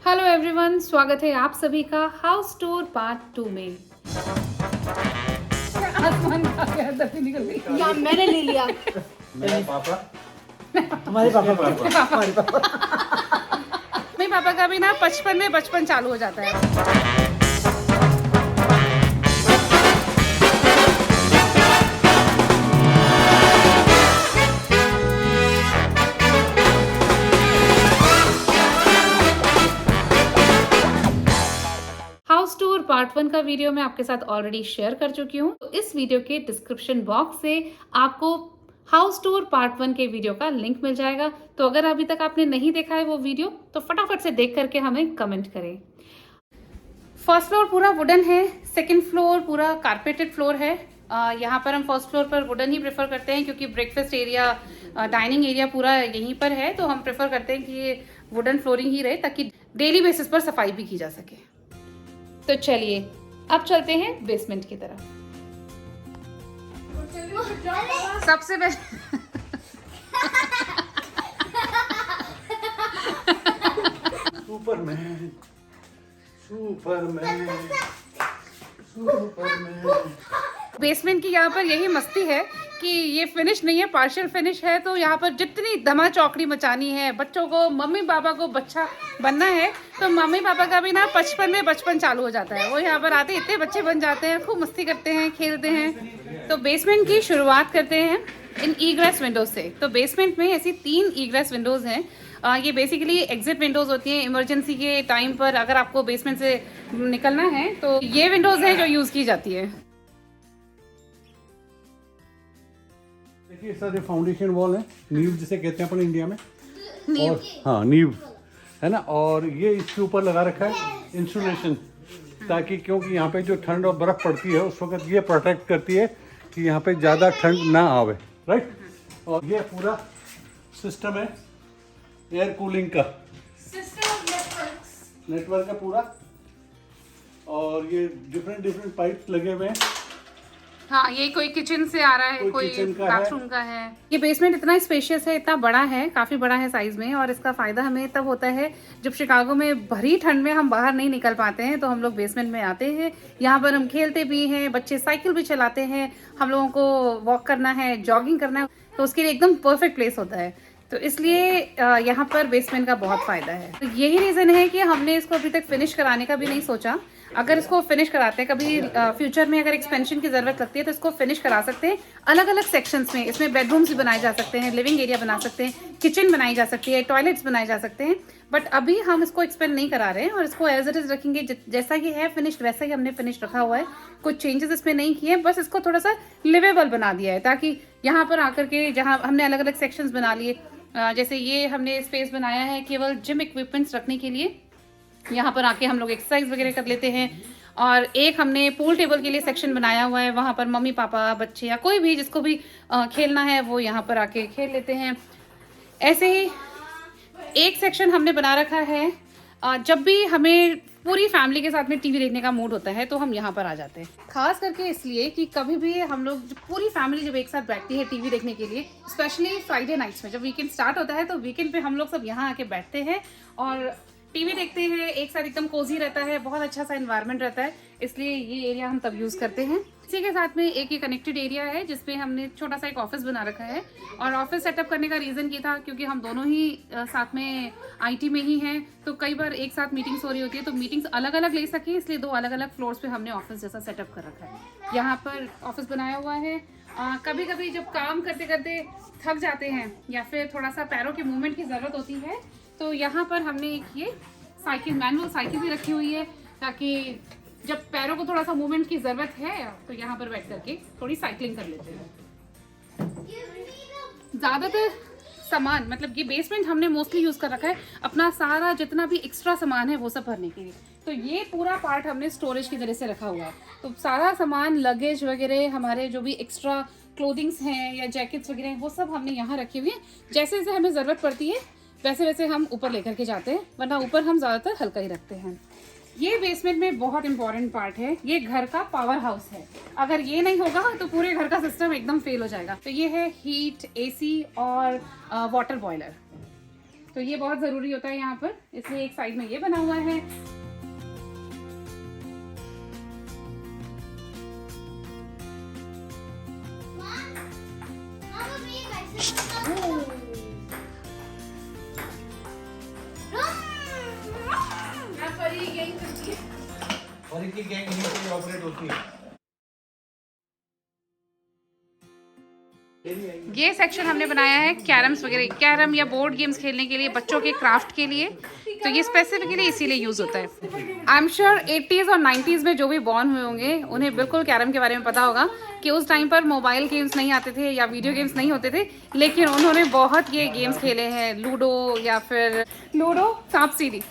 Hello everyone, स्वागत है आप सभी का हाउस टूर पार्ट 2 में। आसमान का गया, धरती निकल गई। या मैंने ले लिया। मेरे पापा हमारे पापा हमारे पापा मेरे पापा का भी ना 55 में बचपन चालू हो जाता है। हाउस टूर पार्ट 1 का वीडियो मैं आपके साथ ऑलरेडी शेयर कर चुकी हूँ। तो इस वीडियो के डिस्क्रिप्शन बॉक्स से आपको हाउस टूर पार्ट 1 के वीडियो का लिंक मिल जाएगा। तो अगर अभी तक आपने नहीं देखा है वो वीडियो तो फटाफट से देख करके हमें कमेंट करें। फर्स्ट फ्लोर पूरा वुडन है, सेकंड फ्लोर पूरा कारपेटेड फ्लोर है। यहाँ पर हम फर्स्ट फ्लोर पर वुडन ही प्रेफर करते हैं क्योंकि ब्रेकफास्ट एरिया, डाइनिंग एरिया पूरा यहीं पर है। तो हम प्रेफर करते हैं कि ये वुडन फ्लोरिंग ही रहे ताकि डेली बेसिस पर सफाई भी की जा सके। तो चलिए अब चलते हैं बेसमेंट की तरफ। सबसे पहले सुपरमैन सुपरमैन सुपरमैन। बेसमेंट की यहाँ पर यही मस्ती है कि ये फिनिश नहीं है, पार्शियल फिनिश है। तो यहाँ पर जितनी धमा चौकड़ी मचानी है, बच्चों को, मम्मी पापा को बच्चा बनना है तो मम्मी पापा का भी ना 55 में बचपन चालू हो जाता है। वो यहाँ पर आते इतने बच्चे बन जाते हैं, खूब मस्ती करते हैं, खेलते हैं। तो बेसमेंट की शुरुआत करते हैं इन ईग्रेस विंडोज से। तो बेसमेंट में ऐसी 3 ईग्रेस विंडोज हैं। ये बेसिकली एग्जिट विंडोज होती हैं इमरजेंसी के टाइम पर। अगर आपको बेसमेंट से निकलना है तो ये विंडोज हैं जो यूज की जाती है। देखिए सर, ये फाउंडेशन वॉल है, नींव जिसे कहते हैं अपन इंडिया में। नींव। और हाँ, नींव है ना। और ये इसके ऊपर लगा रखा है इंसुलेशन, ताकि क्योंकि यहाँ पे जो ठंड और बर्फ पड़ती है उस वक्त ये प्रोटेक्ट करती है कि यहाँ पे ज़्यादा ठंड ना आवे, राइट। और ये पूरा सिस्टम है एयर कूलिंग का, नेटवर्क है पूरा। और ये डिफरेंट पाइप्स लगे हुए हैं। हाँ, ये कोई किचन से आ रहा है, कोई बाथरूम का है। ये बेसमेंट इतना स्पेशियस है, इतना बड़ा है, काफी बड़ा है साइज में। और इसका फायदा हमें तब होता है जब शिकागो में भरी ठंड में हम बाहर नहीं निकल पाते हैं तो हम लोग बेसमेंट में आते हैं। यहाँ पर हम खेलते भी हैं, बच्चे साइकिल भी चलाते हैं, हम लोगों को वॉक करना है, जॉगिंग करना है, तो उसके लिए एकदम परफेक्ट प्लेस होता है। तो इसलिए यहाँ पर बेसमेंट का बहुत फायदा है। तो यही रीजन है कि हमने इसको अभी तक फिनिश कराने का भी नहीं सोचा। अगर इसको फिनिश कराते हैं कभी फ्यूचर में, अगर एक्सपेंशन की जरूरत लगती है तो इसको फिनिश करा सकते हैं अलग अलग सेक्शंस में। इसमें बेडरूम्स भी बनाए जा सकते हैं, लिविंग एरिया बना सकते हैं, किचन बनाई जा सकती है, टॉयलेट्स बनाए जा सकते हैं। बट अभी हम इसको एक्सपेंड नहीं करा रहे हैं और इसको एज इट इज रखेंगे। जैसा कि है फिनिश्ड वैसा ही हमने फिनिश रखा हुआ है, कुछ चेंजेस इसमें नहीं किए, बस इसको थोड़ा सा लिवेबल बना दिया है ताकि यहाँ पर आकर के जहाँ हमने अलग अलग सेक्शंस बना लिए, जैसे ये हमने स्पेस बनाया है केवल जिम इक्विपमेंट्स रखने के लिए। यहाँ पर आके हम लोग एक्सरसाइज वगैरह कर लेते हैं। और एक हमने पूल टेबल के लिए सेक्शन बनाया हुआ है, वहाँ पर मम्मी पापा, बच्चे या कोई भी जिसको भी खेलना है वो यहाँ पर आके खेल लेते हैं। ऐसे ही एक सेक्शन हमने बना रखा है, जब भी हमें पूरी फैमिली के साथ में टीवी देखने का मूड होता है तो हम यहाँ पर आ जाते हैं। खास करके इसलिए कि कभी भी हम लोग पूरी फैमिली जब एक साथ बैठती है टीवी देखने के लिए, स्पेशली फ्राइडे नाइट्स में जब वीकेंड स्टार्ट होता है तो वीकेंड पे हम लोग सब यहाँ आके बैठते हैं और टीवी देखते हैं एक साथ। एकदम कोजी रहता है, बहुत अच्छा सा एनवायरनमेंट रहता है, इसलिए ये एरिया हम तब यूज करते हैं। इसी के साथ में एक ये कनेक्टेड एरिया है जिसपे हमने छोटा सा एक ऑफिस बना रखा है। और ऑफिस सेटअप करने का रीजन ये था क्योंकि हम दोनों ही साथ में आईटी में ही हैं, तो कई बार एक साथ मीटिंग्स हो रही होती है तो मीटिंग्स अलग अलग ले सकें, इसलिए 2 अलग अलग फ्लोर्स पे हमने ऑफिस जैसा सेटअप कर रखा है। यहाँ पर ऑफिस बनाया हुआ है। कभी कभी जब काम करते करते थक जाते हैं या फिर थोड़ा सा पैरों की मूवमेंट की ज़रूरत होती है तो यहाँ पर हमने एक ये साइकिल, मैनुअल साइकिल भी रखी हुई है ताकि जब पैरों को थोड़ा सा मूवमेंट की ज़रूरत है तो यहाँ पर बैठ करके थोड़ी साइकिलिंग कर लेते हैं। ज़्यादातर सामान, मतलब ये बेसमेंट हमने मोस्टली यूज़ कर रखा है अपना सारा जितना भी एक्स्ट्रा सामान है वो सब भरने के लिए। तो ये पूरा पार्ट हमने स्टोरेज की तरह से रखा हुआ है। तो सारा सामान, लगेज वगैरह, हमारे जो भी एक्स्ट्रा क्लोथिंग्स हैं या जैकेट्स वगैरह हैं वो सब हमने यहाँ रखे हुए हैं। जैसे जैसे हमें ज़रूरत पड़ती है वैसे वैसे हम ऊपर लेकर के जाते हैं, वरना ऊपर हम ज़्यादातर हल्का ही रखते हैं। ये बेसमेंट में बहुत इंपॉर्टेंट पार्ट है, ये घर का पावर हाउस है। अगर ये नहीं होगा तो पूरे घर का सिस्टम एकदम फेल हो जाएगा। तो ये है हीट, एसी और वाटर बॉयलर। तो ये बहुत ज़रूरी होता है यहाँ पर, इसलिए एक साइड में ये बना हुआ है। और इनकी गैंग यहीं से ऑपरेट होती है। ये सेक्शन हमने बनाया है कैरम्स वगैरह, कैरम या बोर्ड गेम्स खेलने के लिए, बच्चों के क्राफ्ट के लिए। तो ये स्पेसिफिकली इसीलिए यूज़ होता है। आई एम श्योर 80s और 90s में जो भी बॉर्न हुए होंगे उन्हें बिल्कुल कैरम के बारे में पता होगा कि उस टाइम पर मोबाइल गेम्स नहीं आते थे या वीडियो गेम्स नहीं होते थे, लेकिन उन्होंने बहुत ये गेम्स खेले हैं। लूडो या फिर लूडो, सांप सीढ़ी,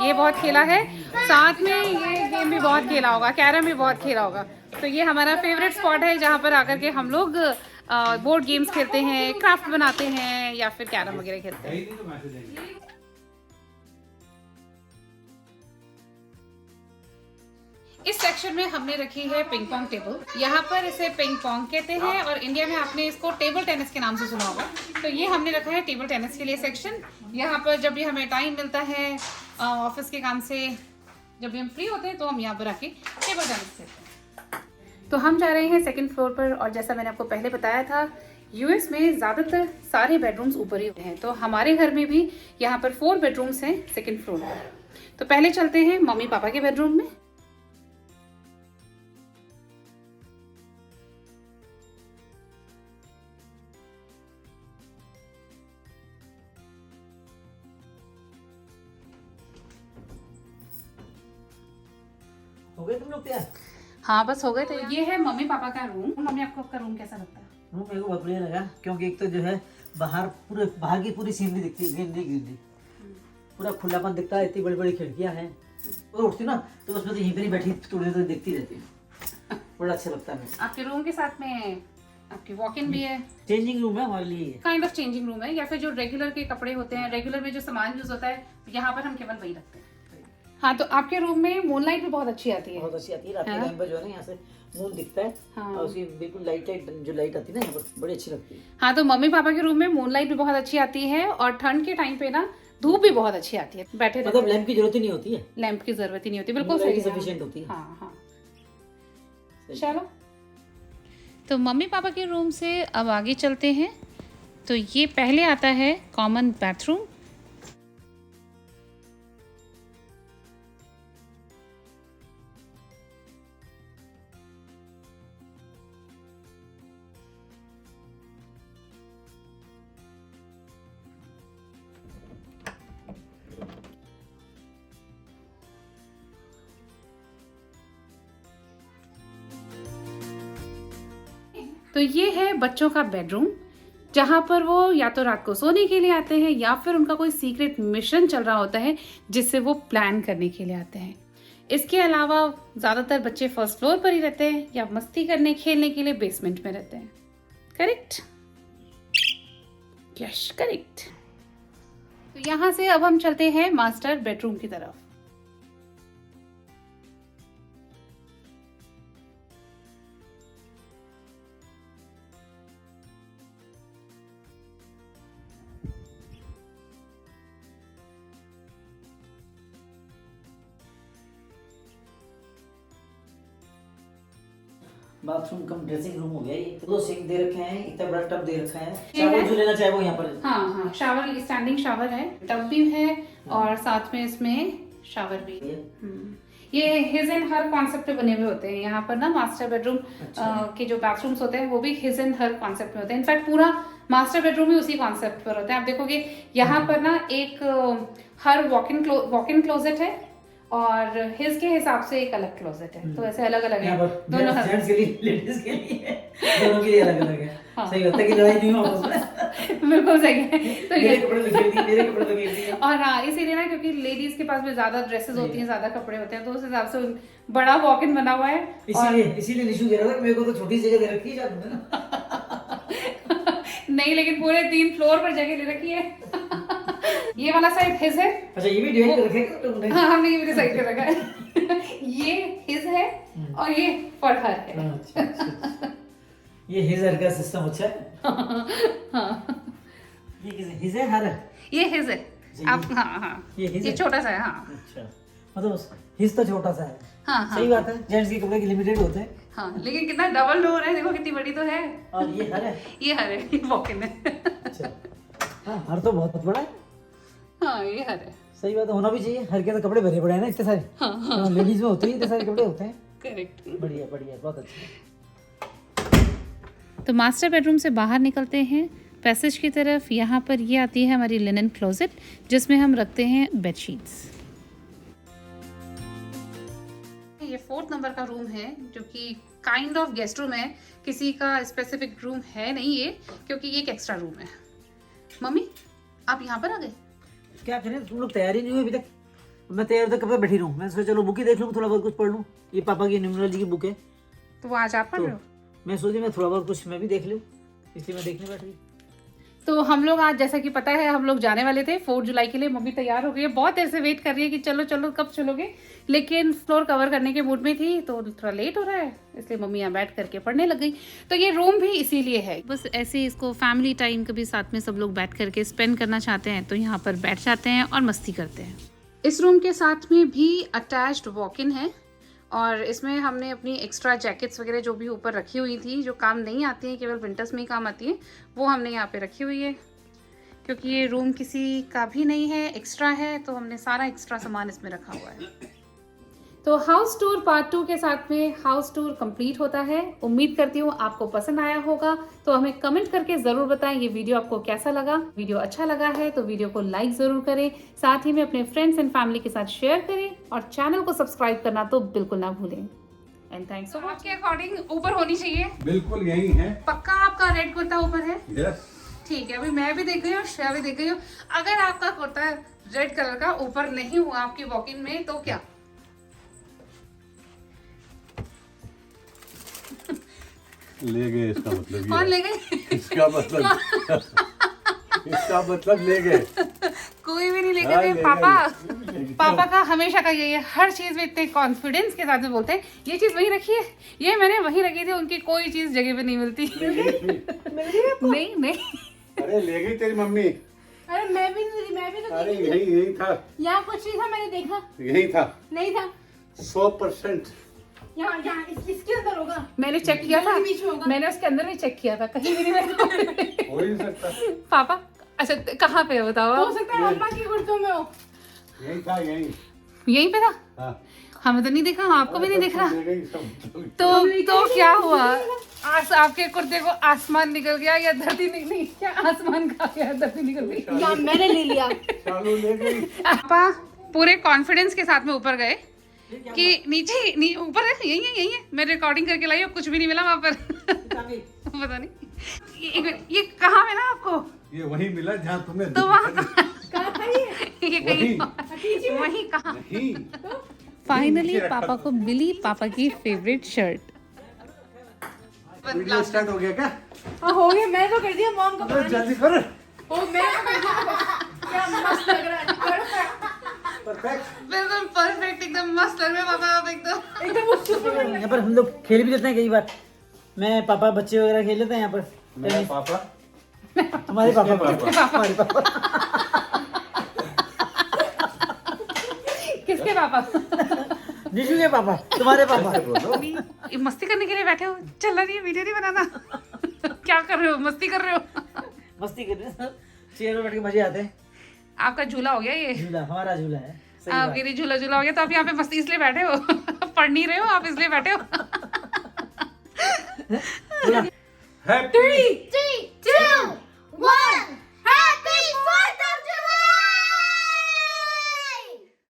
ये बहुत खेला है। साथ में ये गेम भी बहुत खेला होगा, कैरम भी बहुत खेला होगा। तो ये हमारा फेवरेट स्पॉट है जहाँ पर आकर के हम लोग बोर्ड गेम्स खेलते हैं, क्राफ्ट बनाते हैं या फिर कैरम वगैरह खेलते हैं। इस सेक्शन में हमने रखी है पिंग पोंग टेबल। यहाँ पर इसे पिंग पोंग कहते हैं और इंडिया में आपने इसको टेबल टेनिस के नाम से सुना होगा। तो ये हमने रखा है टेबल टेनिस के लिए सेक्शन। यहाँ पर जब भी हमें टाइम मिलता है ऑफिस के काम से, जब भी हम फ्री होते हैं तो हम यहाँ पर आके टेबल टेनिस खेलते हैं। तो हम जा रहे हैं सेकंड फ्लोर पर, और जैसा मैंने आपको पहले बताया था यूएस में ज़्यादातर सारे बेडरूम्स ऊपर ही होते हैं। तो हमारे घर में भी यहाँ पर 4 बेडरूम्स हैं सेकंड फ्लोर पर। तो पहले चलते हैं मम्मी पापा के बेडरूम में। हो गए तुम लोग तैयार? हाँ बस हो गए। तो ये है मम्मी पापा का रूम। मम्मी आपको आपका रूम कैसा लगता है? रूम मेरे को बहुत बढ़िया लगा, क्योंकि एक तो जो है बाहर की पूरी सीनरी दिखती है, ग्रीनरी पूरा खुलापन दिखता है। इतनी बड़ी बड़ी खिड़कियां हैं, तो उठती ना तो उसमें तो यहीं पर ही बैठी थोड़ी देर देखती रहती है, बड़ा अच्छा लगता है। आपके रूम के साथ में आपकी वॉक इन भी है, चेंजिंग रूम है हमारे लिए, काइंड ऑफ चेंजिंग रूम है, या फिर जो रेगुलर के कपड़े होते हैं, रेगुलर में जो सामान यूज होता है, यहाँ पर हम केवल वही रखते हैं। हाँ, तो आपके रूम में मूनलाइट भी बहुत अच्छी आती है। बहुत अच्छी आती है। रात के टाइम पर जो है ना यहाँ से मून दिखता है। हाँ। और उसकी बिल्कुल लाइट जो लाइट आती है ना यहाँ पर, बड़ी अच्छी लगती है। हाँ, तो मम्मी पापा के रूम में मूनलाइट भी बहुत अच्छी आती है, और ठंड के टाइम पे ना धूप भी बहुत अच्छी आती है। बैठे मतलब लैंप की जरूरत ही नहीं होती है, लैंप की जरूरत ही नहीं होती। बिल्कुल सही, सफिशिएंट होती है। हाँ हाँ, चलो। तो मम्मी पापा के रूम से अब आगे चलते हैं। तो ये पहले आता है कॉमन बाथरूम। तो ये है बच्चों का बेडरूम, जहाँ पर वो या तो रात को सोने के लिए आते हैं या फिर उनका कोई सीक्रेट मिशन चल रहा होता है जिससे वो प्लान करने के लिए आते हैं। इसके अलावा ज़्यादातर बच्चे फर्स्ट फ्लोर पर ही रहते हैं या मस्ती करने खेलने के लिए बेसमेंट में रहते हैं। करेक्ट? Yes, correct. तो यहाँ से अब हम चलते हैं मास्टर बेडरूम की तरफ। बाथरूम कम ड्रेसिंग रूम हो गया ये। 2 सिंक दे रखे हैं, इतना बड़ा टब दे रखा है। शावर जो लेना चाहे वो यहाँ पर। हाँ हाँ, शावर, स्टैंडिंग शावर है, टब भी है और साथ में इसमें शावर भी है। ये हिज एंड हर कॉन्सेप्ट पे बने हुए होते हैं। यहाँ पर ना मास्टर बेडरूम के जो बाथरूम्स होते हैं वो भी हिज एंड हर कॉन्सेप्ट में होते हैं। इनफैक्ट पूरा मास्टर बेडरूम ही उसी कॉन्सेप्ट पर होता है। आप देखोगे यहाँ पर ना एक हर वॉक इन क्लोजेट है और हिज के हिसाब से एक अलग क्लोजेट है। तो ऐसे अलग अलग है दोनों, जेंट्स के लिए, लेडीज के लिए, दोनों के लिए अलग अलग है। हाँ। सही होता है कि लड़ाई नहीं हो आपस में। बिल्कुल सही है। तो मेरे कपड़े तो खेलती, मेरे कपड़े तो खेलती। और हाँ, इसीलिए ना, क्योंकि लेडीज के पास में ज्यादा ड्रेसेस होती हैं, ज्यादा कपड़े होते हैं, तो उस हिसाब से बड़ा वॉक इन बना हुआ है। इसीलिए निशु कह रहा था मेरे को तो छोटी जगह दे रखी है नहीं, लेकिन पूरे 3 फ्लोर पर जगह ले रखी है। ये वाला साइड हिज है। अच्छा, ये भी डिवाइड कर रखे हैं तुमने? हाँ, हमने ये भी डिसाइड कर रखा है। ये हिज है और ये फॉर हर है। अच्छा। ये हिज हर का सिस्टम अच्छा है। हाँ। ये किसे हिज है, हर है? ये हिज है, आप हाँ हाँ ये हिज ये है? छोटा सा है हाँ अच्छा, मतलब हिज तो छोटा सा है। हाँ हाँ सही बात है, जेंट्स के कपड़े के लिमिटेड होते हैं। हाँ, लेकिन कितना डबल डोर है, देखो कितनी बड़ी तो है। और ये हर है। ये हर है, ये वॉक-इन है। अच्छा, हाँ हर तो बहुत बड़ा है। हाँ ये हर है, सही बात है, होना भी चाहिए। हर के तो कपड़े भरे पड़े हैं ना इतने सारे। हाँ, लेडीज में होते ही इतने सारे कपड़े होते हैं। करेक्ट। बढ़िया बढ़िया, बहुत अच्छा। तो मास्टर बेडरूम से बाहर निकलते हैं पैसेज की तरफ। यहाँ पर ये आती है हमारी लिनन क्लोजेट, जिसमें हम रखते हैं बेडशीट्स। ये 4th नंबर का रूम है, जो कि काइंड ऑफ गेस्ट रूम है, किसी का स्पेसिफिक रूम है नहीं ये, क्योंकि ये एक एक्स्ट्रा रूम है। मम्मी आप यहाँ पर आ गए? क्या करें, तुम लोग तैयारी नहीं हुई अभी तक। मैं तैयार होकर कब तक बैठी रहूँ। मैं सोचा चलो बुक ही देख लूँ, थोड़ा बहुत कुछ पढ़ लूँ। ये पापा की न्यूमरोलॉजी की बुक है, तो आज आप पढ़ रहे हो? मैं सोची मैं थोड़ा बहुत कुछ मैं भी देख लूँ, इसलिए मैं देखने बैठ गई। तो हम लोग आज, जैसा कि पता है, हम लोग जाने वाले थे 4 जुलाई के लिए। मम्मी तैयार हो गई है, बहुत देर से वेट कर रही है कि चलो चलो कब चलोगे, लेकिन फ्लोर कवर करने के मूड में थी तो थोड़ा लेट हो रहा है, इसलिए मम्मी यहाँ बैठ करके पढ़ने लग गई। तो ये रूम भी इसीलिए है, बस ऐसे इसको फैमिली टाइम कभी साथ में सब लोग बैठ करके स्पेंड करना चाहते हैं तो यहाँ पर बैठ जाते हैं और मस्ती करते हैं। इस रूम के साथ में भी अटैच्ड वॉक-इन है, और इसमें हमने अपनी एक्स्ट्रा जैकेट्स वगैरह जो भी ऊपर रखी हुई थी, जो काम नहीं आती हैं, केवल विंटर्स में ही काम आती हैं, वो हमने यहाँ पे रखी हुई है। क्योंकि ये रूम किसी का भी नहीं है, एक्स्ट्रा है, तो हमने सारा एक्स्ट्रा सामान इसमें रखा हुआ है। तो हाउस टूर पार्ट 2 के साथ में हाउस टूर कंप्लीट होता है। उम्मीद करती हूँ आपको पसंद आया होगा, तो हमें कमेंट करके ज़रूर बताएं ये वीडियो आपको कैसा लगा। वीडियो अच्छा लगा है तो वीडियो को लाइक ज़रूर करें, साथ ही में अपने फ्रेंड्स एंड फैमिली के साथ शेयर करें, और चैनल को सब्सक्राइब करना तो बिल्कुल ना भूलें। And thanks. आपके अकॉर्डिंग ऊपर होनी चाहिए? बिल्कुल यही है। पक्का आपका रेड कुर्ता ऊपर है? यस। ठीक है, अभी मैं भी देख गई हूँ, श्रेया भी देख गई हूँ। अगर आपका कुर्ता रेड कलर का ऊपर नहीं हुआ आपकी वॉक-इन में तो क्या? ले गए, इसका मतलब कौन ये ले गए? इसका मतलब इसका मतलब ले गए। कोई भी नहीं ले हाँ, गए। ले पापा गए। पापा का हमेशा का यही है, हर चीज में इतने कॉन्फिडेंस के साथ में बोलते हैं ये चीज वहीं रखी है, ये मैंने वहीं रखी थी। उनकी कोई चीज जगह पे नहीं मिलती। नहीं नहीं, अरे ले गई तेरी मम्मी। अरे मैं भी तो अरे यही था, यहाँ कुछ नहीं था, मैंने देखा यही था नहीं था। 100%। यहाँ इसके अंदर होगा। मैंने चेक किया था, के बीच में होगा। मैंने उसके अंदर भी चेक किया था, कहीं भी नहीं मिला। हो ही नहीं सकता। पापा अच्छा कहाँ पे है बताओ? हो सकता है अम्मा की कुर्तों में हो। यही था, यही। यहीं पे था? हाँ। हमें तो नहीं देखा, आपको भी नहीं दिख रहा। ले गई सब। तो क्या हुआ? आपके कुर्ते को आसमान निकल गया या धरती निकली? क्या आसमान का गया, धरती निकल गई? यहाँ मैंने ले लिया। चालू ले गई। पापा पूरे कॉन्फिडेंस के साथ में ऊपर गए कि नीचे ऊपर है, यही है। मैं रिकॉर्डिंग करके लाई हूँ, कुछ भी नहीं मिला वहाँ पर। पता नहीं ये कहाँ मिला आपको? ये वही मिला जहाँ तुमने तो वहाँ कहाँ था ये? ये कहीं वही कहाँ? नहीं। फाइनली पापा को मिली पापा की फेवरेट शर्ट। वीडियो स्टार्ट हो गया क्या? हाँ हो गया, मैं तो कर दिया मॉम को। अरे जल्दी कर। ओ मैं तो कर दिया। क्या मस्त लग रहा है। परफेक्ट। बिल्कुल परफेक्ट, एकदम मस्त लग रहे हैं पापा आप एकदम। एकदम वो सुपर। यहाँ पर हम लोग खेल भी लेते हैं कई बार। मैं पापा बच्चे वगैरह खेल लेते हैं यहाँ पर। मेरा पापा। हमारे पापा पापा। हमारे पापा। किसके पापा? निशु के पापा, तुम्हारे पापा। ये मस्ती करने के लिए बैठे हो? चल रही है, वीडियो नहीं बनाना। क्या कर रहे हो? मस्ती कर रहे हो? मस्ती कर रहे हैं सर, चेयर पर बैठ के मजे आते हैं। आपका झूला हो गया ये? झूला, हमारा झूला है। सही आप बात। गिरी झूला हो गया, तो आप यहाँ पे मस्ती इसलिए बैठे हो? पढ़ नहीं रहे हो आप, इसलिए बैठे हो? हैप्पी